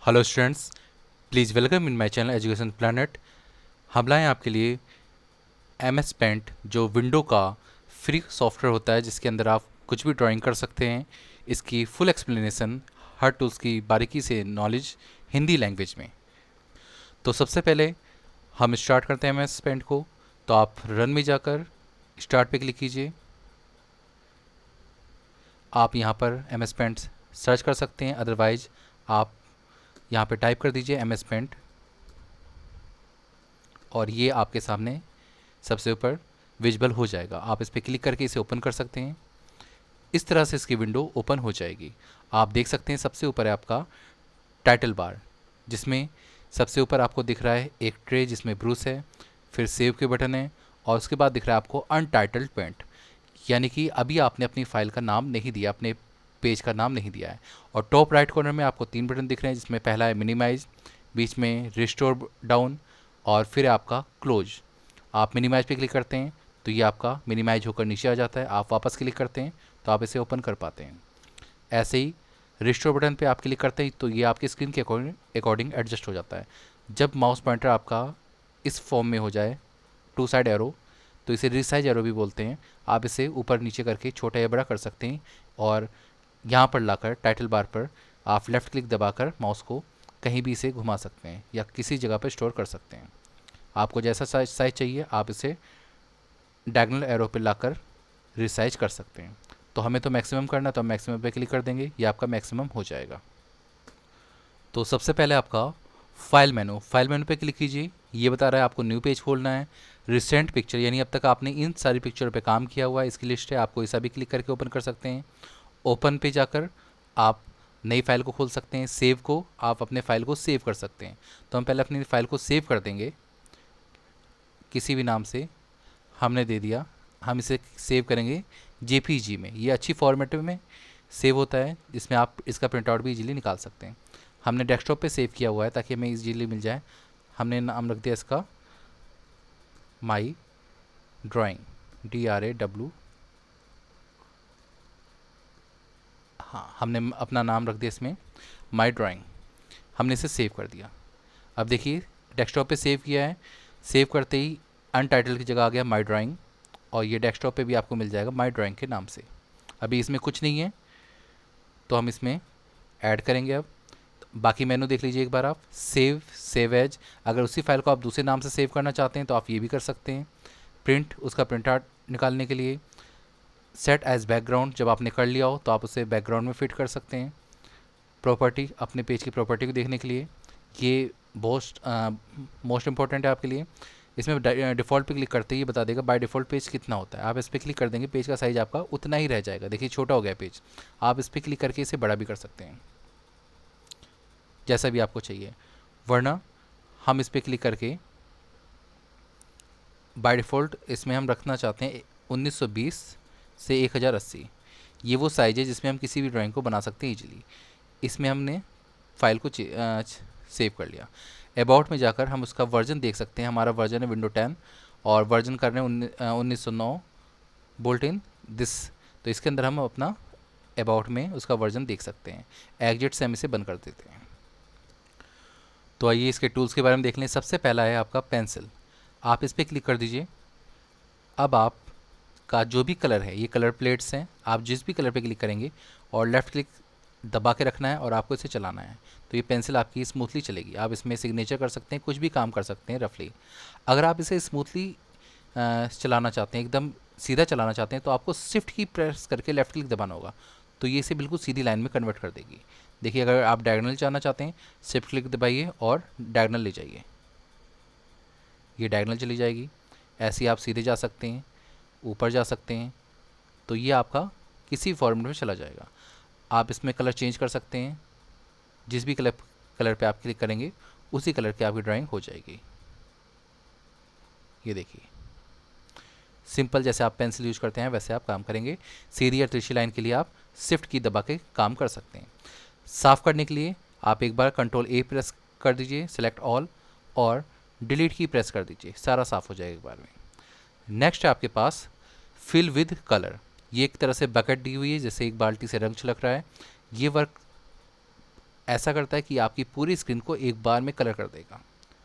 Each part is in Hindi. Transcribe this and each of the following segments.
Hello students, please welcome in my channel education planet. हम लाए हैं आपके लिए एम एस पेंट, जो विंडो का फ्री सॉफ्टवेयर होता है जिसके अंदर आप कुछ भी ड्राइंग कर सकते हैं। इसकी फुल एक्सप्लेनेशन, हर टूल्स की बारीकी से नॉलेज हिंदी लैंग्वेज में। तो सबसे पहले हम स्टार्ट करते हैं एम एस पेंट को। तो आप रन में जाकर स्टार्ट पे क्लिक कीजिए। आप यहाँ पर एम एस पेंट सर्च कर सकते हैं, अदरवाइज आप यहाँ पे टाइप कर दीजिए एम एस पेंट और ये आपके सामने सबसे ऊपर विजिबल हो जाएगा। आप इस पर क्लिक करके इसे ओपन कर सकते हैं। इस तरह से इसकी विंडो ओपन हो जाएगी। आप देख सकते हैं सबसे ऊपर है आपका टाइटल बार, जिसमें सबसे ऊपर आपको दिख रहा है एक ट्रे जिसमें ब्रूस है, फिर सेव के बटन है और उसके बाद दिख रहा है आपको अनटाइटल्ड पेंट, यानी कि अभी आपने अपनी फाइल का नाम नहीं दिया, अपने पेज का नाम नहीं दिया है। और टॉप राइट कॉर्नर में आपको 3 बटन दिख रहे हैं, जिसमें पहला है मिनिमाइज, बीच में रिस्टोर डाउन और फिर आपका क्लोज। आप मिनिमाइज पे क्लिक करते हैं तो ये आपका मिनिमाइज होकर नीचे आ जाता है। आप वापस क्लिक करते हैं तो आप इसे ओपन कर पाते हैं। ऐसे ही रिस्टोर बटन पे आप क्लिक करते हैं तो ये आपकी स्क्रीन के अकॉर्डिंग एडजस्ट हो जाता है। जब माउस पॉइंटर आपका इस फॉर्म में हो जाए, टू साइड एरो, तो इसे रिसाइज एरो भी बोलते हैं। आप इसे ऊपर नीचे करके छोटा या बड़ा कर सकते हैं और यहाँ पर लाकर टाइटल बार पर आप लेफ़्ट क्लिक दबाकर माउस को कहीं भी इसे घुमा सकते हैं या किसी जगह पर स्टोर कर सकते हैं। आपको जैसा साइज चाहिए आप इसे डायगोनल एरो पे लाकर रिसाइज कर सकते हैं। तो हमें तो मैक्सिमम करना है तो हम मैक्सिमम पे क्लिक कर देंगे, ये आपका मैक्सिमम हो जाएगा। तो सबसे पहले आपका फाइल मेनू पे क्लिक कीजिए। ये बता रहा है आपको न्यू पेज खोलना है। रिसेंट पिक्चर, यानी अब तक आपने इन सारी पिक्चरों पे काम किया हुआ है, इसकी लिस्ट है। आपको इसे भी क्लिक करके ओपन कर सकते हैं। ओपन पे जाकर आप नई फाइल को खोल सकते हैं। सेव को आप अपने फाइल को सेव कर सकते हैं। तो हम पहले अपनी फाइल को सेव कर देंगे किसी भी नाम से। हमने दे दिया, हम इसे सेव करेंगे जेपीजी में। ये अच्छी फॉर्मेट में सेव होता है, जिसमें आप इसका प्रिंट आउट भी इजीली निकाल सकते हैं। हमने डेस्कटॉप पे सेव किया हुआ है ताकि हमें इजीली मिल जाए। हमने नाम रख दिया इसका माई ड्राइंग, DRAW। हाँ, हमने अपना नाम रख दिया इसमें माई ड्राइंग। हमने इसे सेव कर दिया। अब देखिए डेस्कटॉप पे सेव किया है, सेव करते ही अनटाइटल की जगह आ गया माई ड्राइंग और ये डेस्कटॉप पे भी आपको मिल जाएगा माई ड्राइंग के नाम से। अभी इसमें कुछ नहीं है तो हम इसमें ऐड करेंगे। अब बाकी मेनू देख लीजिए एक बार आप, सेव एज। अगर उसी फाइल को आप दूसरे नाम से सेव करना चाहते हैं तो आप ये भी कर सकते हैं। प्रिंट, उसका प्रिंट आउट निकालने के लिए। सेट एज बैकग्राउंड, जब आपने कर लिया हो तो आप उसे बैकग्राउंड में फिट कर सकते हैं। प्रॉपर्टी, अपने पेज की प्रॉपर्टी को देखने के लिए। ये मोस्ट इंपॉर्टेंट है आपके लिए। इसमें डिफ़ॉल्ट पे क्लिक करते ही ये बता देगा बाय डिफ़ॉल्ट पेज कितना होता है। आप इस पर क्लिक कर देंगे, पेज का साइज़ आपका उतना ही रह जाएगा। देखिए छोटा हो गया पेज। आप इस पर क्लिक करके इसे बड़ा भी कर सकते हैं जैसा भी आपको चाहिए। वरना हम इस पर क्लिक करके बाय डिफ़ॉल्ट इसमें हम रखना चाहते हैं 1920 से 1080। ये वो साइज़ है जिसमें हम किसी भी ड्राइंग को बना सकते हैं ईजिली। इसमें हमने फाइल को सेव कर लिया। अबाउट में जाकर हम उसका वर्जन देख सकते हैं। हमारा वर्जन है विंडो 10 और वर्जन कर रहे हैं 1909 बोल्ट इन दिस। तो इसके अंदर हम अपना अबाउट में उसका वर्जन देख सकते हैं। एग्जिट से हम इसे बंद कर देते हैं। तो आइए इसके टूल्स के बारे में देख लें। सबसे पहला है आपका पेंसिल। आप इस पर क्लिक कर दीजिए। अब आप का जो भी कलर है, ये कलर प्लेट्स हैं, आप जिस भी कलर पे क्लिक करेंगे और लेफ़्ट क्लिक दबा के रखना है और आपको इसे चलाना है तो ये पेंसिल आपकी स्मूथली चलेगी। आप इसमें सिग्नेचर कर सकते हैं, कुछ भी काम कर सकते हैं रफली। अगर आप इसे स्मूथली चलाना चाहते हैं, एकदम सीधा चलाना चाहते हैं, तो आपको शिफ्ट की प्रेस करके लेफ़्ट क्लिक दबाना होगा। तो ये इसे बिल्कुल सीधी लाइन में कन्वर्ट कर देगी। देखिए अगर आप डायगोनल जाना चाहते हैं, शिफ्ट क्लिक दबाइए और डायगोनल ले जाइए, ये डायगोनल चली जाएगी। ऐसे ही आप सीधे जा सकते हैं, ऊपर जा सकते हैं, तो ये आपका किसी फॉर्मेट में चला जाएगा। आप इसमें कलर चेंज कर सकते हैं। जिस भी कलर पे आप क्लिक करेंगे उसी कलर की आपकी ड्राइंग हो जाएगी। ये देखिए सिंपल, जैसे आप पेंसिल यूज करते हैं वैसे आप काम करेंगे। सीधी या तिरछी लाइन के लिए आप शिफ्ट की दबा के काम कर सकते हैं। साफ़ करने के लिए आप एक बार Ctrl+A प्रेस कर दीजिए, सेलेक्ट ऑल, और डिलीट की प्रेस कर दीजिए, सारा साफ़ हो जाएगा एक बार में। नेक्स्ट है आपके पास फिल विद कलर। ये एक तरह से बकेट दी हुई है, जैसे एक बाल्टी से रंग छिड़क रहा है। ये वर्क ऐसा करता है कि आपकी पूरी स्क्रीन को एक बार में कलर कर देगा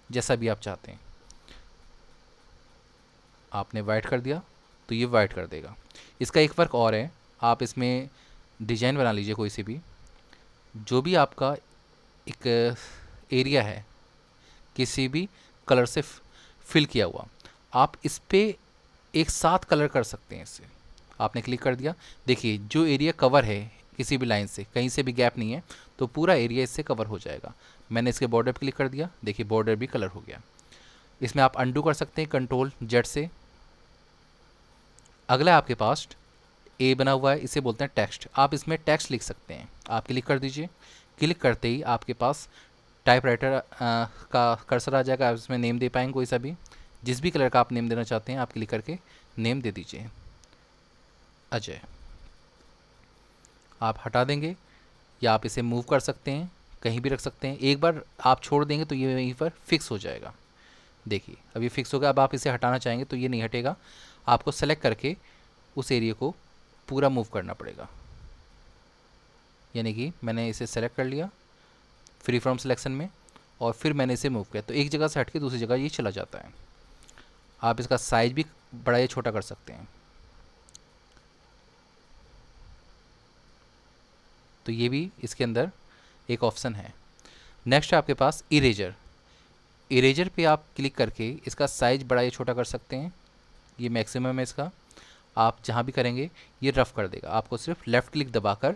जैसा भी आप चाहते हैं। आपने वाइट कर दिया तो ये वाइट कर देगा। इसका एक फ़र्क और है, आप इसमें डिज़ाइन बना लीजिए कोई सी भी, जो भी आपका एक एरिया है किसी भी कलर से फिल किया हुआ, आप इस पर एक साथ कलर कर सकते हैं इससे। आपने क्लिक कर दिया, देखिए जो एरिया कवर है किसी भी लाइन से, कहीं से भी गैप नहीं है, तो पूरा एरिया इससे कवर हो जाएगा। मैंने इसके बॉर्डर पर क्लिक कर दिया, देखिए बॉर्डर भी कलर हो गया। इसमें आप अंडू कर सकते हैं कंट्रोल जेड से। अगला आपके पास ए बना हुआ है, इसे बोलते हैं टेक्स्ट। आप इसमें टेक्स्ट लिख सकते हैं, आप क्लिक कर दीजिए। क्लिक करते ही आपके पास टाइपराइटर का कर्सर आ जाएगा। आप इसमें नेम दे पाएंगे कोई सा भी, जिस भी कलर का आप नेम देना चाहते हैं आप क्लिक करके नेम दे दीजिए अजय। आप हटा देंगे या आप इसे मूव कर सकते हैं, कहीं भी रख सकते हैं। एक बार आप छोड़ देंगे तो ये वहीं पर फिक्स हो जाएगा। देखिए अभी फिक्स हो गया। अब आप इसे हटाना चाहेंगे तो ये नहीं हटेगा, आपको सेलेक्ट करके उस एरिया को पूरा मूव करना पड़ेगा। यानी कि मैंने इसे सेलेक्ट कर लिया फ्री फ्रॉम सिलेक्शन में और फिर मैंने इसे मूव किया तो एक जगह से हट के दूसरी जगह ये चला जाता है। आप इसका साइज भी बड़ा या छोटा कर सकते हैं। तो ये भी इसके अंदर एक ऑप्शन है। नेक्स्ट है आपके पास इरेजर। इरेजर पे आप क्लिक करके इसका साइज बड़ा या छोटा कर सकते हैं। ये मैक्सिमम है इसका। आप जहाँ भी करेंगे ये रफ़ कर देगा। आपको सिर्फ लेफ़्ट क्लिक दबाकर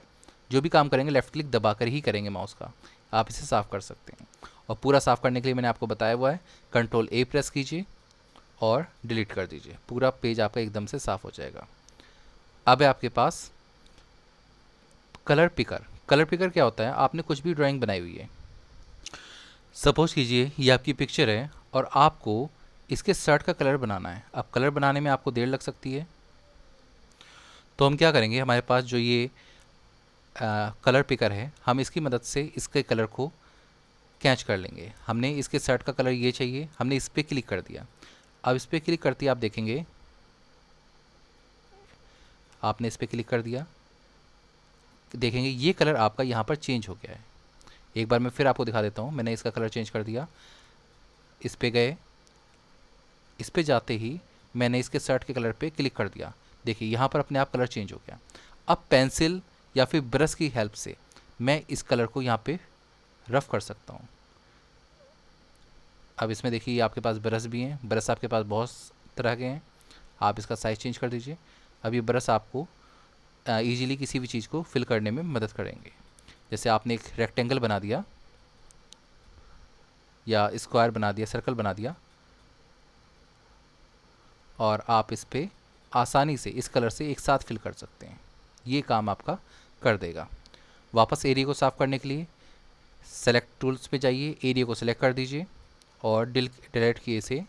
जो भी काम करेंगे लेफ़्ट क्लिक दबाकर ही करेंगे माउस का। आप इसे साफ़ कर सकते हैं। और पूरा साफ़ करने के लिए मैंने आपको बताया हुआ है, कंट्रोल ए प्रेस कीजिए और डिलीट कर दीजिए। पूरा पेज आपका एकदम से साफ़ हो जाएगा। अब है आपके पास कलर पिकर। कलर पिकर क्या होता है, आपने कुछ भी ड्राइंग बनाई हुई है, सपोज कीजिए ये आपकी पिक्चर है और आपको इसके शर्ट का कलर बनाना है। अब कलर बनाने में आपको देर लग सकती है, तो हम क्या करेंगे, हमारे पास जो ये कलर पिकर है, हम इसकी मदद से इसके कलर को कैच कर लेंगे। हमने इसके शर्ट का कलर ये चाहिए, हमने इस पर क्लिक कर दिया। अब इस पर क्लिक करते ही आप देखेंगे, आपने इस पर क्लिक कर दिया, देखेंगे ये कलर आपका यहाँ पर चेंज हो गया है। एक बार मैं फिर आपको दिखा देता हूँ। मैंने इसका कलर चेंज कर दिया, इस पे गए, इस पे जाते ही मैंने इसके शर्ट के कलर पे क्लिक कर दिया। देखिए यहाँ पर अपने आप कलर चेंज हो गया। अब पेंसिल या फिर ब्रश की हेल्प से मैं इस कलर को यहाँ पे रफ़ कर सकता हूँ। अब इसमें देखिए आपके पास ब्रश भी हैं, ब्रश आपके पास बहुत तरह के हैं। आप इसका साइज़ चेंज कर दीजिए। अब ये ब्रश आपको ईजीली किसी भी चीज़ को फिल करने में मदद करेंगे। जैसे आपने एक रेक्टेंगल बना दिया या स्क्वायर बना दिया, सर्कल बना दिया, और आप इस पर आसानी से इस कलर से एक साथ फिल कर सकते हैं। ये काम आपका कर देगा। वापस एरिया को साफ़ करने के लिए सेलेक्ट टूल्स पे जाइए, एरिया को सेलेक्ट कर दीजिए और डिलीट किए से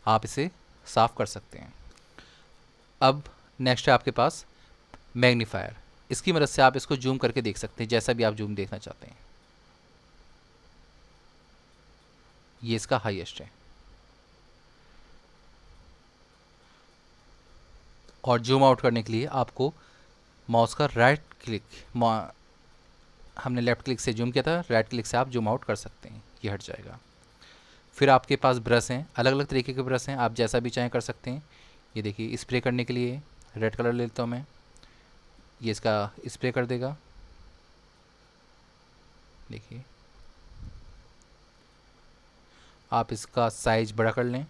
आप इसे साफ़ कर सकते हैं। अब नेक्स्ट है आपके पास मैग्नीफायर। इसकी मदद से आप इसको जूम करके देख सकते हैं, जैसा भी आप जूम देखना चाहते हैं। ये इसका हाईएस्ट है। और जूम आउट करने के लिए आपको माउस का राइट क्लिक, हमने लेफ़्ट क्लिक से जूम किया था, राइट क्लिक से आप जूम आउट कर सकते हैं, ये हट जाएगा। फिर आपके पास ब्रश हैं, अलग अलग तरीके के ब्रश हैं, आप जैसा भी चाहें कर सकते हैं। ये देखिए स्प्रे करने के लिए रेड कलर ले लेता हूँ मैं, ये इसका स्प्रे कर देगा। देखिए आप इसका साइज बड़ा कर लें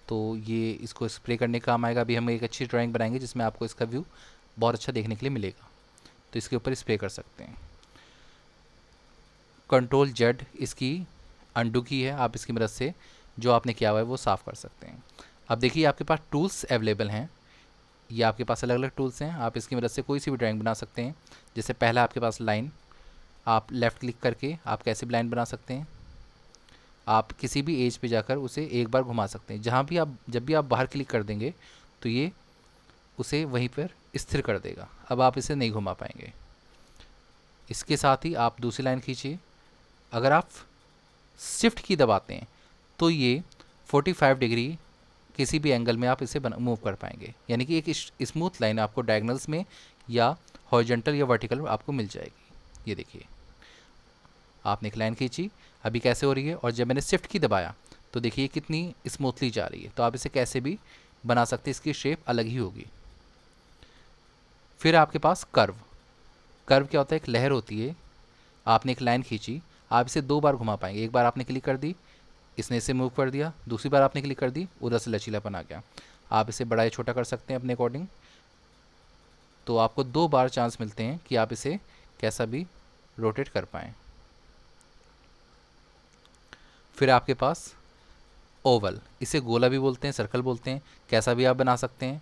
तो ये इसको स्प्रे करने का काम आएगा। अभी हम एक अच्छी ड्राइंग बनाएंगे जिसमें आपको इसका व्यू बहुत अच्छा देखने के लिए मिलेगा, तो इसके ऊपर स्प्रे कर सकते हैं। कंट्रोल जेड इसकी अंडू की है, आप इसकी मदद से जो आपने किया हुआ है वो साफ़ कर सकते हैं। अब देखिए आपके पास टूल्स अवेलेबल हैं, ये आपके पास अलग अलग टूल्स हैं। आप इसकी मदद से कोई सी भी ड्राइंग बना सकते हैं। जैसे पहला आपके पास लाइन, आप लेफ़्ट क्लिक करके आप कैसे भी लाइन बना सकते हैं। आप किसी भी एज पे जाकर उसे एक बार घुमा सकते हैं। जहाँ भी आप, जब भी आप बाहर क्लिक कर देंगे तो ये उसे वहीं पर स्थिर कर देगा। अब आप इसे नहीं घुमा पाएंगे। इसके साथ ही आप दूसरी लाइन खींचिए। अगर आप शिफ्ट की दबाते हैं तो ये 45 डिग्री किसी भी एंगल में आप इसे मूव कर पाएंगे। यानी कि एक स्मूथ लाइन आपको डायगोनल्स में या हॉरिजॉन्टल या वर्टिकल आपको मिल जाएगी। ये देखिए, आपने एक लाइन खींची, अभी कैसे हो रही है, और जब मैंने शिफ्ट की दबाया तो देखिए कितनी स्मूथली जा रही है। तो आप इसे कैसे भी बना सकते हैं, इसकी शेप अलग ही होगी। फिर आपके पास कर्व। कर्व क्या होता है, एक लहर होती है, आपने एक लाइन खींची, आप इसे 2 बार घुमा पाएंगे। एक बार आपने क्लिक कर दी, इसने इसे मूव कर दिया, दूसरी बार आपने क्लिक कर दी, उधर से लचीलापन आ गया। आप इसे बड़ा या छोटा कर सकते हैं अपने अकॉर्डिंग। तो आपको 2 बार चांस मिलते हैं कि आप इसे कैसा भी रोटेट कर पाएँ। फिर आपके पास ओवल, इसे गोला भी बोलते हैं, सर्कल बोलते हैं, कैसा भी आप बना सकते हैं।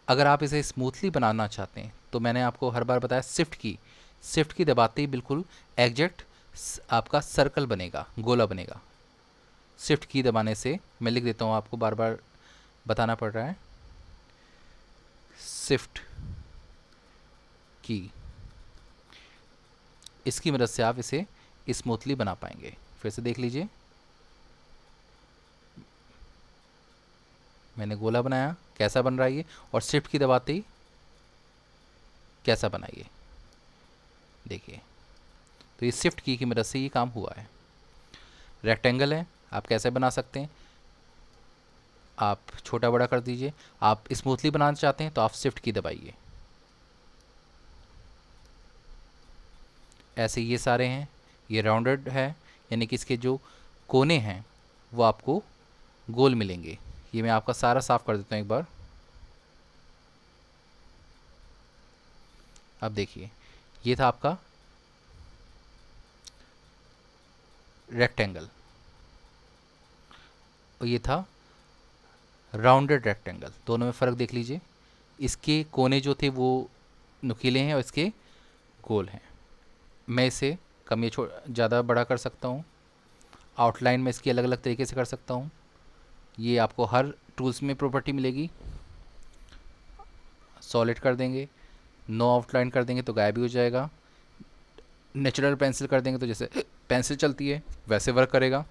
अगर आप इसे स्मूथली बनाना चाहते हैं तो मैंने आपको हर बार बताया, शिफ्ट की दबाते ही बिल्कुल एग्जैक्ट आपका सर्कल बनेगा, गोला बनेगा। शिफ्ट की दबाने से, मैं लिख देता हूँ, आपको बार बार बताना पड़ रहा है, शिफ्ट की, इसकी मदद से आप इसे स्मूथली बना पाएंगे। फिर से देख लीजिए, मैंने गोला बनाया, कैसा बन रहा है ये, और शिफ्ट की दबाते ही कैसा बनाइए, देखिए। तो ये शिफ्ट की मदद से ये काम हुआ है। रेक्टेंगल है, आप कैसे बना सकते हैं, आप छोटा बड़ा कर दीजिए। आप स्मूथली बनाना चाहते हैं तो आप शिफ्ट की दबाइए। ऐसे ये सारे हैं, ये राउंडेड है, यानी कि इसके जो कोने हैं वो आपको गोल मिलेंगे। ये मैं आपका सारा साफ कर देता हूँ एक बार। अब देखिए, ये था आपका रेक्टेंगल और ये था राउंडेड रेक्टेंगल। दोनों में फ़र्क देख लीजिए, इसके कोने जो थे वो नुकीले हैं और इसके गोल हैं। मैं इसे कम या ज़्यादा बड़ा कर सकता हूँ, आउटलाइन में इसकी अलग अलग तरीके से कर सकता हूँ। ये आपको हर टूल्स में प्रॉपर्टी मिलेगी। सॉलिड कर देंगे, नो आउटलाइन कर देंगे तो गायब भी हो जाएगा। नेचुरल पेंसिल कर देंगे तो जैसे पेंसिल चलती है वैसे वर्क करेगा।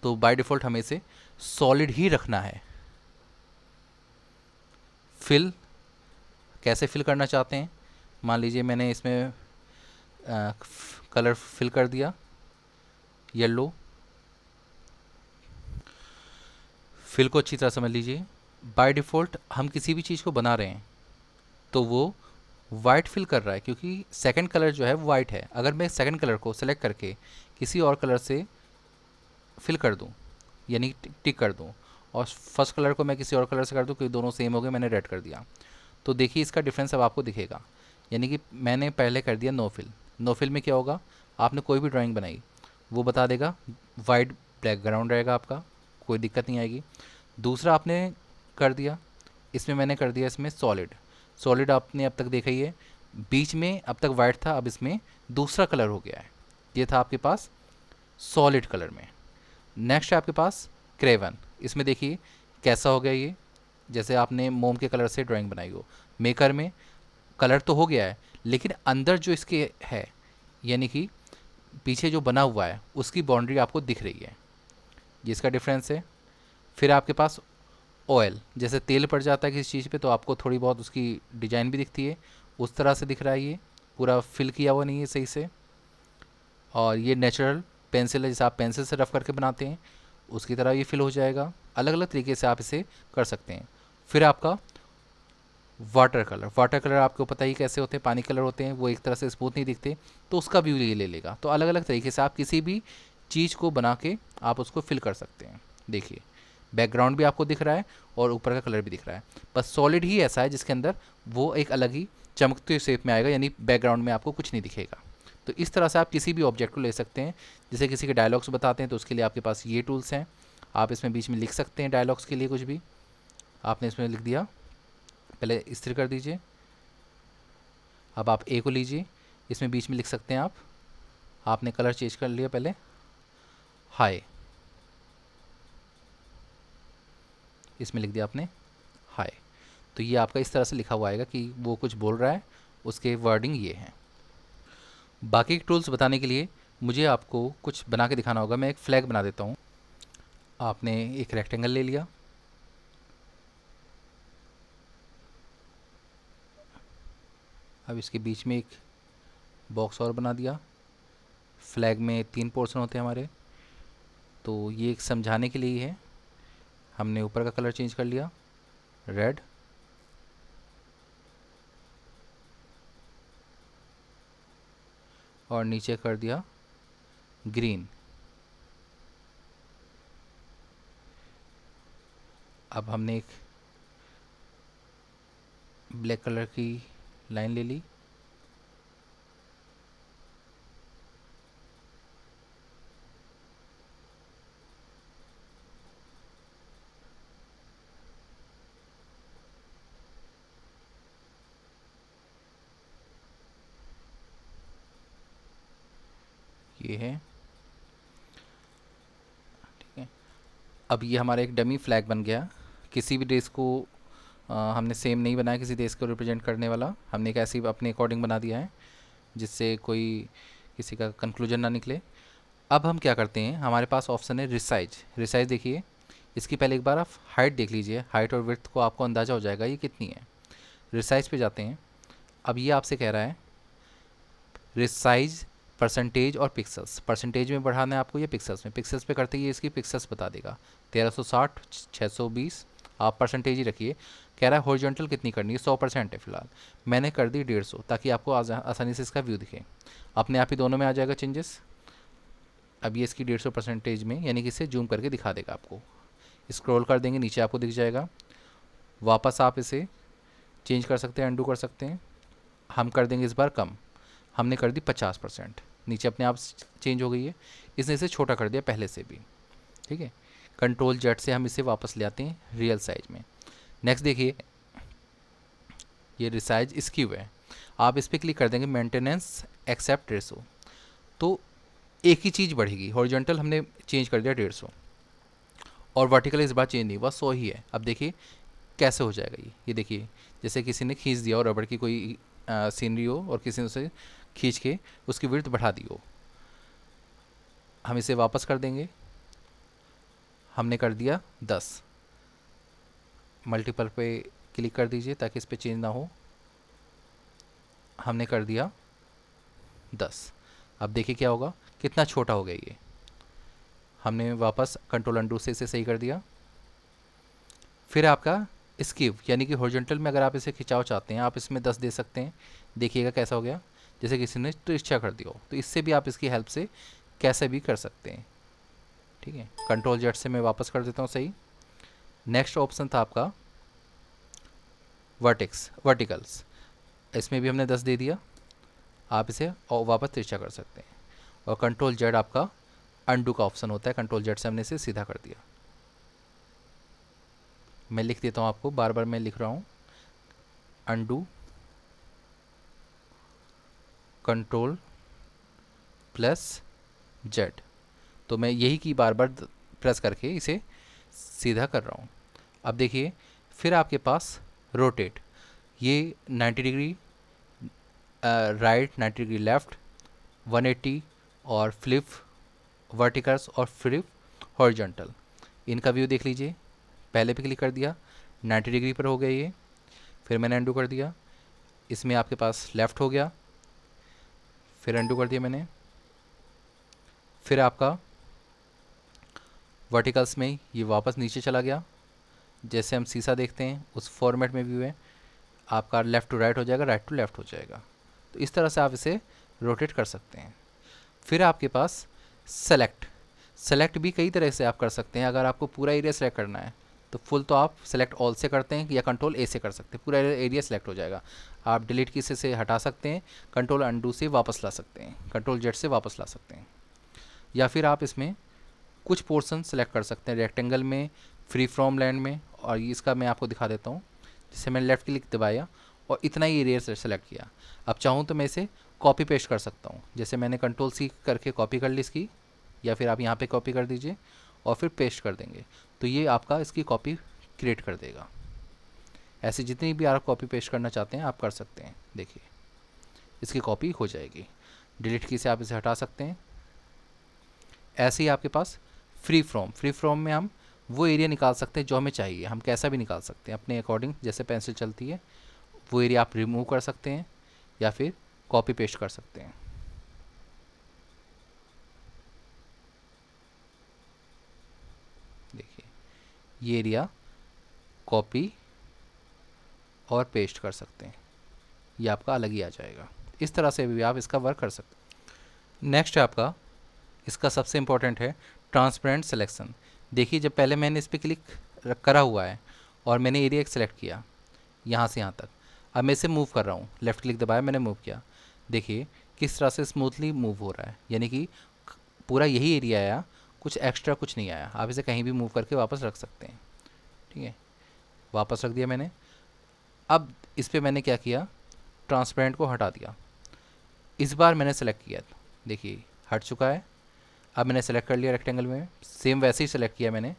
तो बाय डिफ़ॉल्ट हमें इसे सॉलिड ही रखना है। फिल, कैसे फिल करना चाहते हैं, मान लीजिए मैंने इसमें कलर फिल कर दिया येलो। फिल को अच्छी तरह समझ लीजिए, बाय डिफ़ॉल्ट हम किसी भी चीज़ को बना रहे हैं तो वो वाइट फिल कर रहा है, क्योंकि सेकंड कलर जो है वो वाइट है। अगर मैं सेकंड कलर को सेलेक्ट करके किसी और कलर से फिल कर दूं, यानी टिक कर दूं, और फर्स्ट कलर को मैं किसी और कलर से कर दूं, क्योंकि दोनों सेम हो गए, मैंने रेड कर दिया, तो देखिए इसका डिफरेंस अब आपको दिखेगा। यानी कि मैंने पहले कर दिया नो फिल। नो फिल में क्या होगा, आपने कोई भी ड्राइंग बनाई वो बता देगा, वाइट बैकग्राउंड रहेगा आपका, कोई दिक्कत नहीं आएगी। दूसरा आपने कर दिया, इसमें मैंने कर दिया इसमें सॉलिड। सॉलिड आपने अब तक देखा ही है, बीच में अब तक वाइट था, अब इसमें दूसरा कलर हो गया है। ये था आपके पास सॉलिड कलर में। नेक्स्ट है आपके पास क्रेवन। इसमें देखिए कैसा हो गया ये, जैसे आपने मोम के कलर से ड्राइंग बनाई हो। मेकर में कलर तो हो गया है, लेकिन अंदर जो इसके है, यानी कि पीछे जो बना हुआ है उसकी बाउंड्री आपको दिख रही है, ये इसका डिफरेंस है। फिर आपके पास ऑयल, जैसे तेल पड़ जाता है किसी चीज़ पे तो आपको थोड़ी बहुत उसकी डिजाइन भी दिखती है, उस तरह से दिख रहा है, ये पूरा फिल किया हुआ नहीं है सही से। और ये नेचुरल पेंसिल है, जैसे आप पेंसिल से रफ करके बनाते हैं उसकी तरह ये फिल हो जाएगा। अलग अलग तरीके से आप इसे कर सकते हैं। फिर आपका वाटर कलर, वाटर कलर आपको पता ही कैसे होते हैं, पानी कलर होते हैं, वो एक तरह से स्मूथ नहीं दिखते, तो उसका भी ये ले लेगा। तो अलग अलग तरीके से आप किसी भी चीज़ को बना के आप उसको फिल कर सकते हैं। देखिए बैकग्राउंड भी आपको दिख रहा है और ऊपर का कलर भी दिख रहा है, बस सॉलिड ही ऐसा है जिसके अंदर वो एक अलग ही चमकते शेप में आएगा, यानी बैकग्राउंड में आपको कुछ नहीं दिखेगा। तो इस तरह से आप किसी भी ऑब्जेक्ट को ले सकते हैं। जैसे किसी के डायलॉग्स बताते हैं तो उसके लिए आपके पास ये टूल्स हैं, आप इसमें बीच में लिख सकते हैं डायलॉग्स के लिए कुछ भी। आपने इसमें लिख दिया, पहले स्थिर कर दीजिए, अब आप ए को लीजिए, इसमें बीच में लिख सकते हैं आप, आपने कलर चेंज कर लिया पहले, हाय, इसमें लिख दिया आपने हाय। तो ये आपका इस तरह से लिखा हुआ आएगा कि वो कुछ बोल रहा है, उसके वर्डिंग ये हैं। बाकी टूल्स बताने के लिए मुझे आपको कुछ बना के दिखाना होगा। मैं एक फ्लैग बना देता हूँ। आपने एक रेक्टेंगल ले लिया, अब इसके बीच में एक बॉक्स और बना दिया। फ्लैग में 3 पोर्शन होते हैं हमारे, तो ये एक समझाने के लिए ही है। हमने ऊपर का कलर चेंज कर लिया रेड, और नीचे कर दिया ग्रीन। अब हमने एक ब्लैक कलर की लाइन ले ली, ये है, ठीक है। अब ये हमारा एक डमी फ्लैग बन गया। किसी भी देश को हमने सेम नहीं बनाया, किसी देश को रिप्रेजेंट करने वाला, हमने एक ऐसी अपने अकॉर्डिंग बना दिया है जिससे कोई किसी का कंक्लूजन ना निकले। अब हम क्या करते हैं, हमारे पास ऑप्शन है रिसाइज। रिसाइज देखिए, इसकी पहले एक बार आप हाइट देख लीजिए, हाइट और विड्थ को आपको अंदाज़ा हो जाएगा ये कितनी है। रिसाइज पे जाते हैं। अब ये आपसे कह रहा है रिसाइज परसेंटेज और पिक्सल्स, परसेंटेज में बढ़ाना है आपको या पिक्सल्स में। पिक्सल्स पे करते ही इसकी पिक्सल्स बता देगा 1360 620, आप परसेंटेज ही रखिए। कह रहा है हॉरिजॉन्टल कितनी करनी है, 100% है फिलहाल, मैंने कर दी 150, ताकि आपको आसानी से इसका व्यू दिखे। अपने आप ही दोनों में आ जाएगा चेंजेस। अब ये इसकी 150 परसेंटेज में, यानी कि इसे जूम करके दिखा देगा आपको। स्क्रॉल कर देंगे नीचे आपको दिख जाएगा। वापस आप इसे चेंज कर सकते हैं, अंडू कर सकते हैं। हम कर देंगे इस बार कम, हमने कर दी 50%, नीचे अपने आप चेंज हो गई है। इसने इसे छोटा कर दिया पहले से भी, ठीक है। कंट्रोल जेड से हम इसे वापस ले आते हैं रियल साइज में। नेक्स्ट देखिए, ये रिसाइज स्क्यू है, आप इस पर क्लिक कर देंगे मेंटेनेंस एक्सेप्ट रेशो, तो एक ही चीज़ बढ़ेगी। हॉरिजॉन्टल हमने चेंज कर दिया 150, और वर्टिकल इस बार चेंज नहीं हुआ, 100 ही है। अब देखिए कैसे हो जाएगा ये देखिए, जैसे किसी ने खींच दिया और रबड़ की कोई सीनरी हो और किसी ने उसे खींच के उसकी विड्थ बढ़ा दी हो। हम इसे वापस कर देंगे, हमने कर दिया 10, मल्टीपल पे क्लिक कर दीजिए ताकि इस पर चेंज ना हो। हमने कर दिया 10, अब देखिए क्या होगा, कितना छोटा हो गया ये। हमने वापस कंट्रोल अंडू से इसे सही कर दिया। फिर आपका स्कीव, यानी कि हॉरिजॉन्टल में अगर आप इसे खिंचाव चाहते हैं, आप इसमें 10 दे सकते हैं। देखिएगा कैसा हो गया, जैसे किसी ने तिरछा कर दिया हो। तो इससे भी आप इसकी हेल्प से कैसे भी कर सकते हैं, ठीक है। कंट्रोल जेड से मैं वापस कर देता हूँ सही। नेक्स्ट ऑप्शन था आपका वर्टिकल्स, इसमें भी हमने 10 दे दिया। आप इसे और वापस तिरछा कर सकते हैं। और कंट्रोल जेड आपका अंडू का ऑप्शन होता है, कंट्रोल जेड से हमने इसे सीधा कर दिया। मैं लिख देता हूँ आपको, बार बार मैं लिख रहा हूँ, अंडू कंट्रोल प्लस जेड। तो मैं यही की बार बार प्रेस करके इसे सीधा कर रहा हूँ। अब देखिए, फिर आपके पास रोटेट, ये 90 डिग्री राइट, 90 डिग्री लेफ़्ट, 180 और फ्लिप वर्टिकल्स और फ्लिप हॉरिजॉन्टल, इनका व्यू देख लीजिए। पहले पे क्लिक कर दिया, 90 डिग्री पर हो गया ये, फिर मैंने अंडू कर दिया, इसमें आपके पास लेफ़्ट हो गया, फिर अंडू कर दिया मैंने। फिर आपका वर्टिकल्स में ये वापस नीचे चला गया, जैसे हम शीशा देखते हैं उस फॉर्मेट में व्यू है, आपका लेफ़्ट टू राइट हो जाएगा, राइट टू लेफ़्ट हो जाएगा। तो इस तरह से आप इसे रोटेट कर सकते हैं। फिर आपके पास सेलेक्ट भी कई तरह से आप कर सकते हैं। अगर आपको पूरा एरिया सेलेक्ट करना है तो फुल तो आप सेलेक्ट ऑल से करते हैं, या कंट्रोल ए से कर सकते हैं, पूरा एरिया सेलेक्ट हो जाएगा। आप डिलीट की से हटा सकते हैं, कंट्रोल अंडू से वापस ला सकते हैं, कंट्रोल जेड से वापस ला सकते हैं। या फिर आप इसमें कुछ पोर्शन सेलेक्ट कर सकते हैं, रेक्टेंगल में, फ्री फ्रॉम लैंड में। और इसका मैं आपको दिखा देता हूँ, जैसे मैंने लेफ़्ट क्लिक दबाया और इतना ही एरिया सेलेक्ट किया। अब चाहूँ तो मैं इसे कॉपी पेस्ट कर सकता हूँ, जैसे मैंने कंट्रोल सी करके कॉपी कर ली इसकी, या फिर आप यहाँ पे कॉपी कर दीजिए और फिर पेस्ट कर देंगे, तो ये आपका इसकी कॉपी क्रिएट कर देगा। ऐसे जितनी भी आप कॉपी पेस्ट करना चाहते हैं आप कर सकते हैं। देखिए इसकी कॉपी हो जाएगी। डिलीट की से आप इसे हटा सकते हैं। ऐसे ही आपके पास फ्री फ्रॉम में हम वो एरिया निकाल सकते हैं जो हमें चाहिए, हम कैसा भी निकाल सकते हैं अपने अकॉर्डिंग, जैसे पेंसिल चलती है वो एरिया आप रिमूव कर सकते हैं या फिर कॉपी पेस्ट कर सकते हैं। देखिए ये एरिया कॉपी और पेस्ट कर सकते हैं, ये आपका अलग ही आ जाएगा। इस तरह से भी आप इसका वर्क कर सकते हैं। नेक्स्ट है आपका, इसका सबसे इम्पॉर्टेंट है ट्रांसपेरेंट सिलेक्शन। देखिए जब पहले मैंने इस पर क्लिक करा हुआ है और मैंने एरिया सेलेक्ट किया यहाँ से यहाँ तक, अब मैं इसे मूव कर रहा हूँ, लेफ़्ट क्लिक दबाया मैंने मूव किया, देखिए किस तरह से स्मूथली मूव हो रहा है, यानी कि पूरा यही एरिया आया, कुछ एक्स्ट्रा कुछ नहीं आया। आप इसे कहीं भी मूव करके वापस रख सकते हैं। ठीक है, वापस रख दिया मैंने। अब इस पर मैंने क्या किया, ट्रांसपेरेंट को हटा दिया। इस बार मैंने सेलेक्ट किया, देखिए हट चुका है। अब मैंने सेलेक्ट कर लिया रेक्टेंगल में, सेम वैसे ही सेलेक्ट किया मैंने।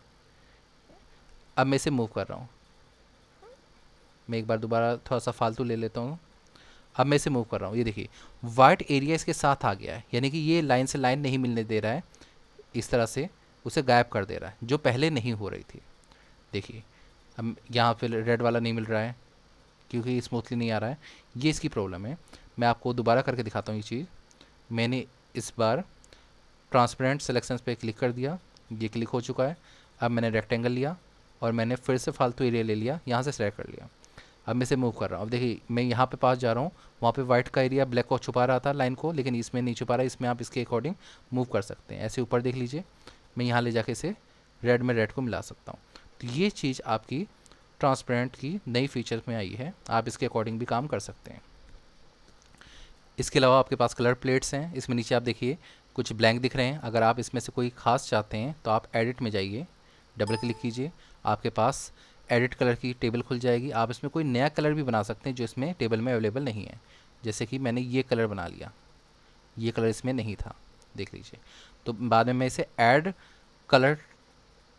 अब मैं इसे मूव कर रहा हूँ, मैं एक बार दोबारा थोड़ा सा फालतू ले लेता हूँ। अब मैं इसे मूव कर रहा हूँ, ये देखिए वाइट एरिया इसके साथ आ गया है, यानी कि ये लाइन से लाइन नहीं मिलने दे रहा है, इस तरह से उसे गायब कर दे रहा है, जो पहले नहीं हो रही थी। देखिए अब यहाँ पे रेड वाला नहीं मिल रहा है क्योंकि स्मूथली नहीं आ रहा है, ये इसकी प्रॉब्लम है। मैं आपको दोबारा करके दिखाता हूँ ये चीज़। मैंने इस बार ट्रांसपेरेंट सिलेक्शंस पे क्लिक कर दिया, ये क्लिक हो चुका है। अब मैंने रेक्टेंगल लिया और मैंने फिर से फालतू एरिया ले लिया, यहाँ से सेलेक्ट कर लिया। अब मैं इसे मूव कर रहा हूँ, अब देखिए मैं यहाँ पे पास जा रहा हूँ, वहाँ पे वाइट का एरिया ब्लैक को छुपा रहा था लाइन को, लेकिन इसमें नहीं छुपा रहा। इसमें आप इसके अकॉर्डिंग मूव कर सकते हैं। ऐसे ऊपर देख लीजिए, मैं यहाँ ले जाके इसे रेड में रेड को मिला सकता हूँ। तो ये चीज़ आपकी ट्रांसपेरेंट की नई फीचर्स में आई है, आप इसके अकॉर्डिंग भी काम कर सकते हैं। इसके अलावा आपके पास कलर प्लेट्स हैं, इसमें नीचे आप देखिए कुछ ब्लैंक दिख रहे हैं। अगर आप इसमें से कोई खास चाहते हैं तो आप एडिट में जाइए, डबल क्लिक कीजिए, आपके पास एडिट कलर की टेबल खुल जाएगी। आप इसमें कोई नया कलर भी बना सकते हैं जो इसमें टेबल में अवेलेबल नहीं है। जैसे कि मैंने ये कलर बना लिया, ये कलर इसमें नहीं था, देख लीजिए। तो बाद में मैं इसे ऐड कलर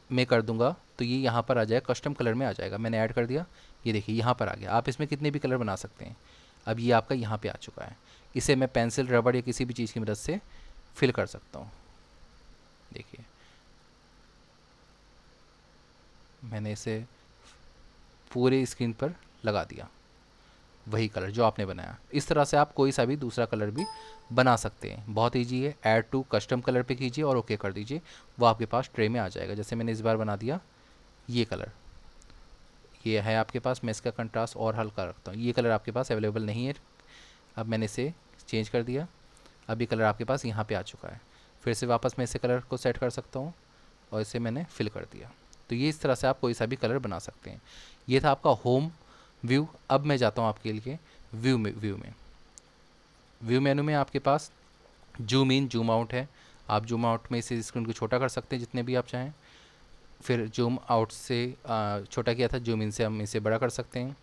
में कर दूंगा तो ये यहाँ पर आ जाएगा, कस्टम कलर में आ जाएगा। मैंने ऐड कर दिया, ये देखिए यहाँ पर आ गया। आप इसमें कितने भी कलर बना सकते हैं। अब ये आपका यहाँ पे आ चुका है। इसे मैं पेंसिल, रबड़ या किसी भी चीज़ की मदद से फिल कर सकता हूँ। देखिए मैंने इसे पूरे स्क्रीन पर लगा दिया, वही कलर जो आपने बनाया। इस तरह से आप कोई सा भी दूसरा कलर भी बना सकते हैं, बहुत ईजी है। ऐड टू कस्टम कलर पे कीजिए और ओके कर दीजिए, वो आपके पास ट्रे में आ जाएगा। जैसे मैंने इस बार बना दिया ये कलर, ये है आपके पास। मैं इसका कंट्रास्ट और हल्का रखता हूँ, ये कलर आपके पास अवेलेबल नहीं है। अब मैंने इसे चेंज कर दिया, अब ये कलर आपके पास यहाँ पे आ चुका है। फिर से वापस मैं इसे कलर को सेट कर सकता हूँ और इसे मैंने फिल कर दिया। तो ये इस तरह से आप कोई सा भी कलर बना सकते हैं। ये था आपका होम व्यू। अब मैं जाता हूँ आपके लिए व्यू मेनू में आपके पास जूम इन जूम आउट है। आप जूम आउट में इसे स्क्रीन को छोटा कर सकते हैं जितने भी आप चाहें। फिर जूम आउट से छोटा किया था, जूम इन से हम इसे बड़ा कर सकते हैं।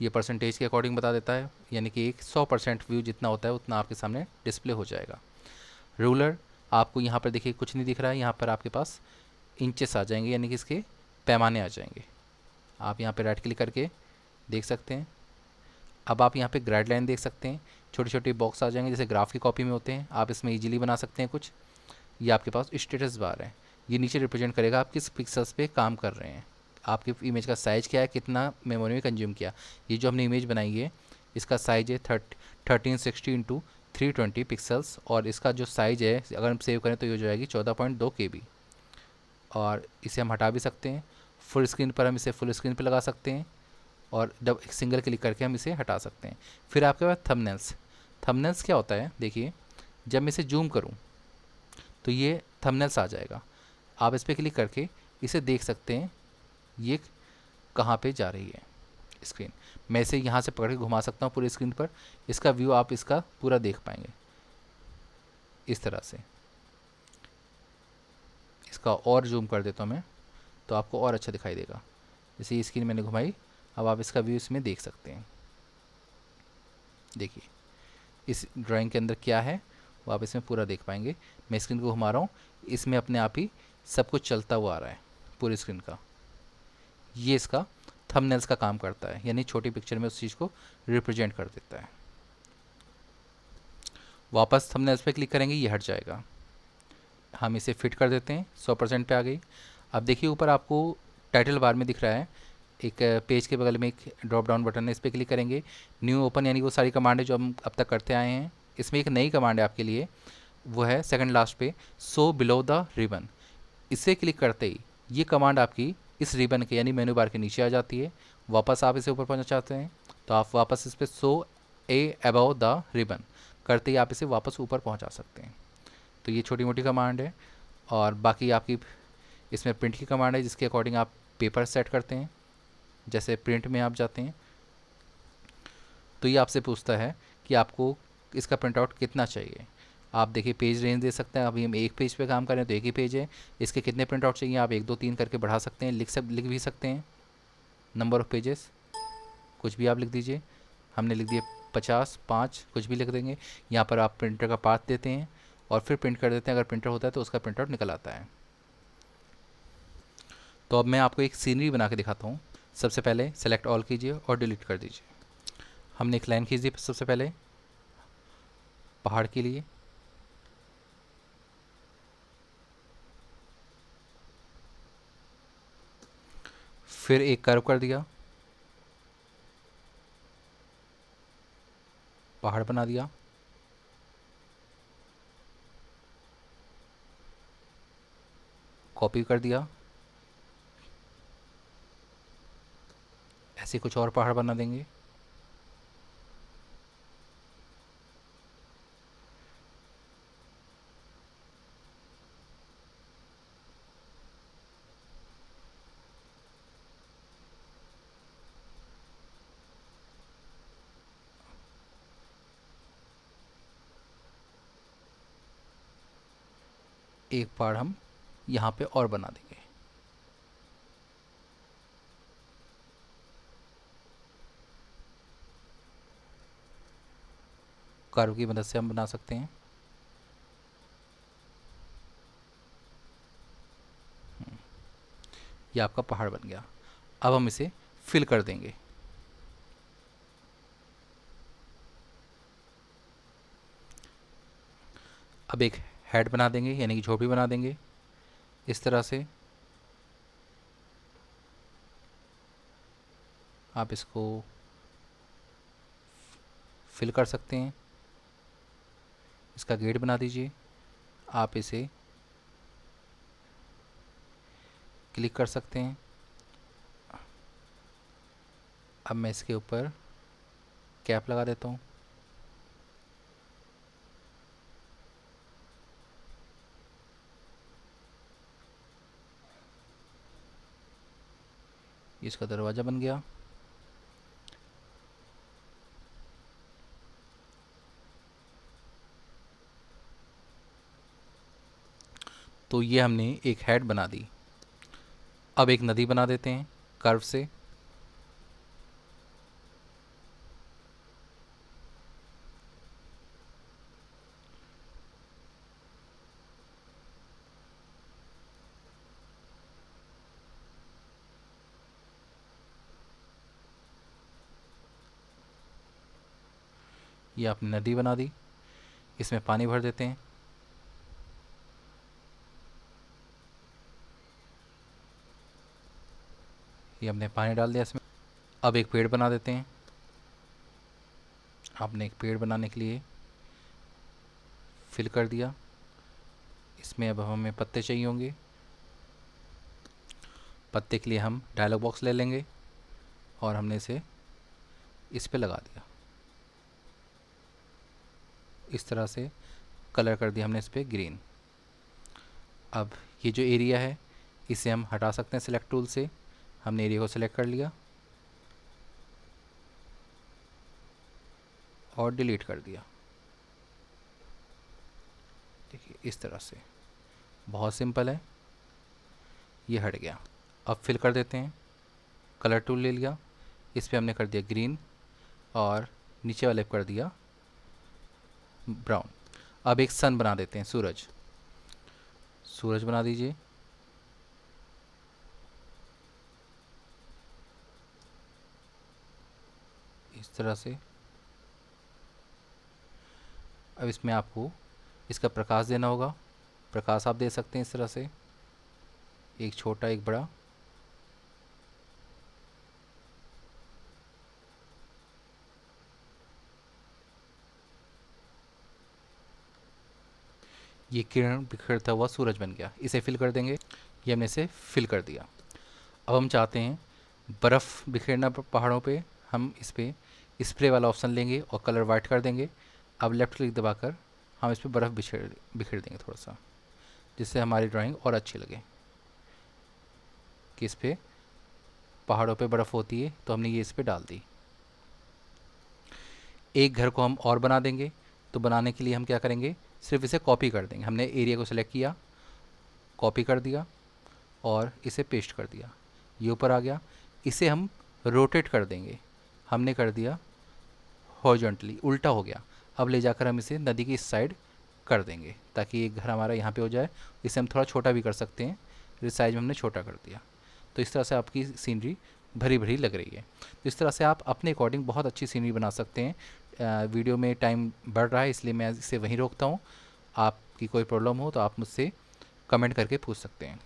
ये परसेंटेज के अकॉर्डिंग बता देता है, यानी कि एक 100% व्यू जितना होता है उतना आपके सामने डिस्प्ले हो जाएगा। रूलर, आपको यहाँ पर देखिए कुछ नहीं दिख रहा है, यहाँ पर आपके पास इंचेस आ जाएंगे, यानी कि इसके पैमाने आ जाएंगे। आप यहाँ पे राइट क्लिक करके देख सकते हैं। अब आप यहाँ पे गाइडलाइन देख सकते हैं, छोटे छोटे बॉक्स आ जाएंगे जैसे ग्राफ की कॉपी में होते हैं। आप इसमें इजीली बना सकते हैं कुछ। ये आपके पास स्टेटस बार है, ये नीचे रिप्रेजेंट करेगा आप किस पिक्सल्स पे काम कर रहे हैं, आपकी इमेज का साइज़ क्या है, कितना मेमोरी में कंज्यूम किया। ये जो हमने इमेज बनाई है इसका साइज़ है 1360 इंटू 320 पिक्सल्स, और इसका जो साइज़ है अगर हम सेव करें तो ये हो जाएगी 14.2 KB। और इसे हम हटा भी सकते हैं। फुल स्क्रीन पर हम इसे फुल स्क्रीन पर लगा सकते हैं और जब सिंगल क्लिक करके हम इसे हटा सकते हैं। फिर आपके पास थंबनेल्स क्या होता है, देखिए जब मैं इसे जूम करूं तो ये थंबनेल्स आ जाएगा। आप इस पर क्लिक करके इसे देख सकते हैं ये कहाँ पे जा रही है स्क्रीन। मैं इसे यहाँ से पकड़ के घुमा सकता हूँ पूरी स्क्रीन पर, इसका व्यू आप इसका पूरा देख पाएंगे इस तरह से। इसका और जूम कर देता हूँ मैं तो आपको और अच्छा दिखाई देगा। जैसे ये स्क्रीन मैंने घुमाई, अब आप इसका व्यू इसमें देख सकते हैं। देखिए इस ड्राइंग के अंदर क्या है वो आप इसमें पूरा देख पाएंगे। मैं स्क्रीन को घुमा रहा हूँ, इसमें अपने आप ही सब कुछ चलता हुआ आ रहा है पूरी स्क्रीन का। ये इसका थंबनेल्स का काम करता है, यानी छोटी पिक्चर में उस चीज़ को रिप्रेजेंट कर देता है। वापस थंबनेल्स पे क्लिक करेंगे, ये हट जाएगा। हम इसे फिट कर देते हैं, 100% पे आ गई। अब देखिए ऊपर आपको टाइटल बार में दिख रहा है एक पेज के बगल में एक ड्रॉप डाउन बटन है, इस पर क्लिक करेंगे। न्यू ओपन यानी वो सारी कमांड है जो हम अब तक करते आए हैं। इसमें एक नई कमांड है आपके लिए, वो है सेकंड लास्ट पे, सो बिलो द रिबन। इसे क्लिक करते ही ये कमांड आपकी इस रिबन के यानी मेनू बार के नीचे आ जाती है। वापस आप इसे ऊपर पहुंचना चाहते हैं तो आप वापस इस पर सो ए अबाउ द रिबन करते ही आप इसे वापस ऊपर पहुंचा सकते हैं। तो ये छोटी मोटी कमांड है। और बाकी आपकी इसमें प्रिंट की कमांड है जिसके अकॉर्डिंग आप पेपर सेट करते हैं। जैसे प्रिंट में आप जाते हैं तो ये आपसे पूछता है कि आपको इसका प्रिंट आउट कितना चाहिए। आप देखिए पेज रेंज दे सकते हैं। अभी हम एक पेज पे काम कर रहे हैं तो एक ही पेज है। इसके कितने प्रिंट आउट चाहिए आप 1 2 3 करके बढ़ा सकते हैं। लिख भी सकते हैं नंबर ऑफ़ पेजेस, कुछ भी आप लिख दीजिए। हमने लिख दिए 50 5, कुछ भी लिख देंगे। यहाँ पर आप प्रिंटर का पाथ देते हैं और फिर प्रिंट कर देते हैं। अगर प्रिंटर होता है तो उसका प्रिंट आउट निकल आता है। तो अब मैं आपको एक सीनरी बना के दिखाता हूँ। सबसे पहले सेलेक्ट ऑल कीजिए और डिलीट कर दीजिए। हमने एक लाइन खींच दी सबसे पहले पहाड़ के लिए, फिर एक कर्व कर दिया, पहाड़ बना दिया, कॉपी कर दिया, ऐसे कुछ और पहाड़ बना देंगे। एक पहाड़ हम यहाँ पे और बना देंगे। कर्व की मदद से हम बना सकते हैं। ये आपका पहाड़ बन गया। अब हम इसे फिल कर देंगे। अब एक हेड बना देंगे यानी कि झोपड़ी बना देंगे इस तरह से। आप इसको फिल कर सकते हैं। इसका गेट बना दीजिए। आप इसे क्लिक कर सकते हैं। अब मैं इसके ऊपर कैप लगा देता हूँ। इसका दरवाज़ा बन गया। तो ये हमने एक हेड बना दी। अब एक नदी बना देते हैं कर्व से। ये आपने नदी बना दी। इसमें पानी भर देते हैं। ये हमने पानी डाल दिया इसमें। अब एक पेड़ बना देते हैं। आपने एक पेड़ बनाने के लिए फिल कर दिया। इसमें अब हमें पत्ते चाहिए होंगे। पत्ते के लिए हम डायलॉग बॉक्स ले लेंगे और हमने इसे इस पे लगा दिया। इस तरह से कलर कर दिया हमने इस पर ग्रीन। अब ये जो एरिया है इसे हम हटा सकते हैं सिलेक्ट टूल से। हमने एरिया को सिलेक्ट कर लिया और डिलीट कर दिया। देखिए इस तरह से बहुत सिंपल है। ये हट गया। अब फिल कर देते हैं। कलर टूल ले लिया, इस पर हमने कर दिया ग्रीन और नीचे वाले कर दिया ब्राउन। अब एक सन बना देते हैं, सूरज। सूरज बना दीजिए। इस तरह से। अब इसमें आपको इसका प्रकाश देना होगा। प्रकाश आप दे सकते हैं इस तरह से, एक छोटा एक बड़ा। ये किरण बिखरता हुआ सूरज बन गया। इसे फिल कर देंगे। ये हमने इसे फिल कर दिया। अब हम चाहते हैं बर्फ़ बिखेरना पहाड़ों पे, हम इस पर स्प्रे वाला ऑप्शन लेंगे और कलर वाइट कर देंगे। अब लेफ़्ट क्लिक दबाकर हम इस पर बर्फ़ बिखेर देंगे थोड़ा सा, जिससे हमारी ड्राइंग और अच्छी लगे। कि इस पर पहाड़ों पे बर्फ़ होती है तो हमने ये इस पर डाल दी। एक घर को हम और बना देंगे। तो बनाने के लिए हम क्या करेंगे, सिर्फ इसे कॉपी कर देंगे। हमने एरिया को सिलेक्ट किया, कॉपी कर दिया और इसे पेस्ट कर दिया। ये ऊपर आ गया। इसे हम रोटेट कर देंगे। हमने कर दिया हॉरिजॉन्टली, उल्टा हो गया। अब ले जाकर हम इसे नदी की इस साइड कर देंगे ताकि एक घर हमारा यहाँ पे हो जाए। इसे हम थोड़ा छोटा भी कर सकते हैं, इस साइज में हमने छोटा कर दिया। तो इस तरह से आपकी सीनरी भरी भरी लग रही है। तो इस तरह से आप अपने अकॉर्डिंग बहुत अच्छी सीनरी बना सकते हैं। वीडियो में टाइम बढ़ रहा है इसलिए मैं इसे वहीं रोकता हूँ। आपकी कोई प्रॉब्लम हो तो आप मुझसे कमेंट करके पूछ सकते हैं।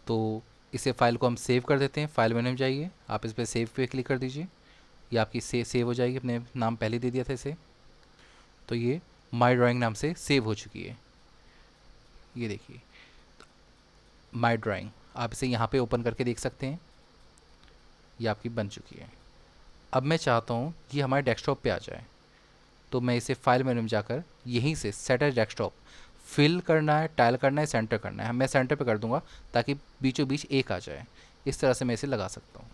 तो इसे फाइल को हम सेव कर देते हैं। फाइल मेन्यू में जाइए, आप इस पर सेव पे क्लिक कर दीजिए। ये आपकी सेव हो जाएगी। अपने नाम पहले दे दिया था इसे। तो ये माई ड्राइंग नाम से सेव हो चुकी है। ये देखिए माई ड्राइंग, आप इसे यहाँ पे ओपन करके देख सकते हैं। ये आपकी बन चुकी है। अब मैं चाहता हूँ कि हमारे डेस्कटॉप पे आ जाए। तो मैं इसे फाइल मेन्यू में जाकर यहीं से सेट एज डेस्कटॉप फिल करना है, टाइल करना है, सेंटर करना है। मैं सेंटर पे कर दूंगा ताकि बीचों बीच एक आ जाए। इस तरह से मैं इसे लगा सकता हूँ।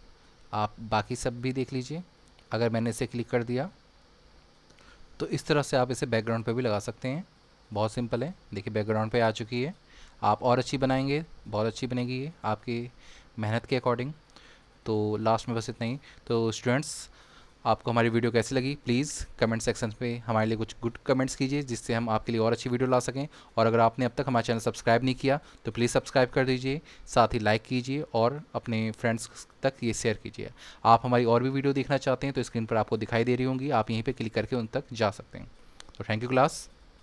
आप बाकी सब भी देख लीजिए। अगर मैंने इसे क्लिक कर दिया तो इस तरह से आप इसे बैकग्राउंड पे भी लगा सकते हैं। बहुत सिंपल है। देखिए बैकग्राउंड पे आ चुकी है। आप और अच्छी बनाएंगे, बहुत अच्छी बनेगी ये आपकी मेहनत के अकॉर्डिंग। तो लास्ट में बस इतना ही। तो स्टूडेंट्स, आपको हमारी वीडियो कैसी लगी प्लीज़ कमेंट सेक्शन पे हमारे लिए कुछ गुड कमेंट्स कीजिए, जिससे हम आपके लिए और अच्छी वीडियो ला सकें। और अगर आपने अब तक हमारा चैनल सब्सक्राइब नहीं किया तो प्लीज़ सब्सक्राइब कर दीजिए, साथ ही लाइक कीजिए और अपने फ्रेंड्स तक ये शेयर कीजिए। आप हमारी और भी वीडियो देखना चाहते हैं तो स्क्रीन पर आपको दिखाई दे रही होंगी, आप यहीं पर क्लिक करके उन तक जा सकते हैं। तो थैंक यू क्लास।